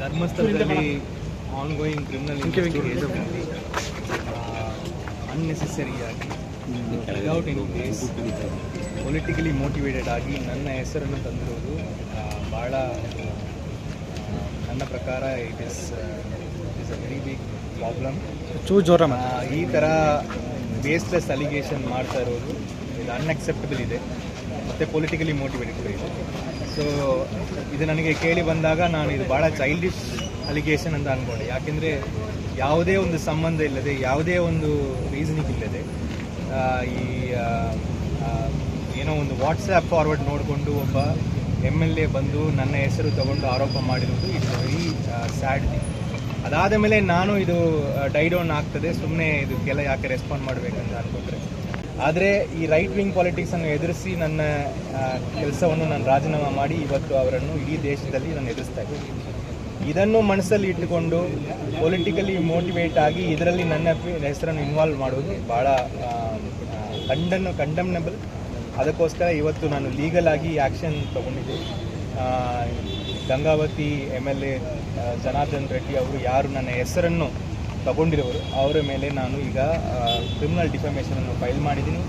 ಧರ್ಮಸ್ಥಳದಲ್ಲಿ ongoing criminal ಇನ್ವೆಸ್ಟಿಗೇಷನಲ್ಲಿ ಅನ್ನೆಸೆಸರಿಯಾಗಿ without any base politically motivated ಆಗಿ ನನ್ನ ಹೆಸರನ್ನು ತಂದಿರೋದು ಭಾಳ ನನ್ನ ಪ್ರಕಾರ it is a very big problem. ಈ ಥರ ಬೇಸ್ಲೆಸ್ ಅಲಿಗೇಷನ್ ಮಾಡ್ತಾ ಇರೋದು ಇದು ಅನ್ಅಕ್ಸೆಪ್ಟಬಲ್ ಇದೆ ಮತ್ತು ಪೊಲಿಟಿಕಲಿ ಮೋಟಿವೇಟೆಡ್ ಕೂಡ ಇದೆ. ಸೊ ಇದು ನನಗೆ ಕೇಳಿ ಬಂದಾಗ ನಾನು ಇದು ಭಾಳ ಚೈಲ್ಡಿಶ್ ಅಲಿಗೇಷನ್ ಅಂತ ಅಂದ್ಕೊಂಡೆ. ಯಾಕೆಂದರೆ ಯಾವುದೇ ಒಂದು ಸಂಬಂಧ ಇಲ್ಲದೆ, ಯಾವುದೇ ಒಂದು ರೀಸನಿಂಗ್ ಇಲ್ಲದೆ ಈ ಏನೋ ಒಂದು ವಾಟ್ಸ್ಆ್ಯಪ್ ಫಾರ್ವರ್ಡ್ ನೋಡಿಕೊಂಡು ಒಬ್ಬ MLA ಬಂದು ನನ್ನ ಹೆಸರು ತಗೊಂಡು ಆರೋಪ ಮಾಡಿರೋದು ಇಟ್ಸ್ ವೆರಿ ಸ್ಯಾಡ್ ಥಿಂಗ್. ಅದಾದ ಮೇಲೆ ನಾನು ಇದು ಡೈಡೌನ್ ಆಗ್ತದೆ, ಸುಮ್ಮನೆ ಇದಕ್ಕೆಲ್ಲ ಯಾಕೆ ರೆಸ್ಪಾಂಡ್ ಮಾಡಬೇಕಂತ ಅಂದ್ಕೊಂಡ್ರೆ. ಆದರೆ ಈ ರೈಟ್ ವಿಂಗ್ ಪಾಲಿಟಿಕ್ಸನ್ನು ಎದುರಿಸಿ ನನ್ನ ಕೆಲಸವನ್ನು ನಾನು ರಾಜೀನಾಮೆ ಮಾಡಿ ಇವತ್ತು ಅವರನ್ನು ಇಡೀ ದೇಶದಲ್ಲಿ ನಾನು ಎದುರಿಸ್ತಾ ಇದ್ದೀನಿ. ಇದನ್ನು ಮನಸ್ಸಲ್ಲಿ ಇಟ್ಟುಕೊಂಡು ಪೊಲಿಟಿಕಲಿ ಮೋಟಿವೇಟ್ ಆಗಿ ಇದರಲ್ಲಿ ನನ್ನ ಹೆಸರನ್ನು ಇನ್ವಾಲ್ವ್ ಮಾಡೋದು ಭಾಳ ಕಂಡಮ್ನಬಲ್. ಅದಕ್ಕೋಸ್ಕರ ಇವತ್ತು ನಾನು ಲೀಗಲ್ ಆಗಿ ಆ್ಯಕ್ಷನ್ ತಗೊಂಡಿದ್ದೆ. ಗಂಗಾವತಿ MLA ಜನಾರ್ದನ್ ರೆಡ್ಡಿ ಅವರು ಯಾರು ನನ್ನ ಹೆಸರನ್ನು ತಗೊಂಡಿರೋರು ಅವರ ಮೇಲೆ ನಾನು ಈಗ ಕ್ರಿಮಿನಲ್ ಡಿಫಮೇಷನನ್ನು ಫೈಲ್ ಮಾಡಿದ್ದೀನಿ.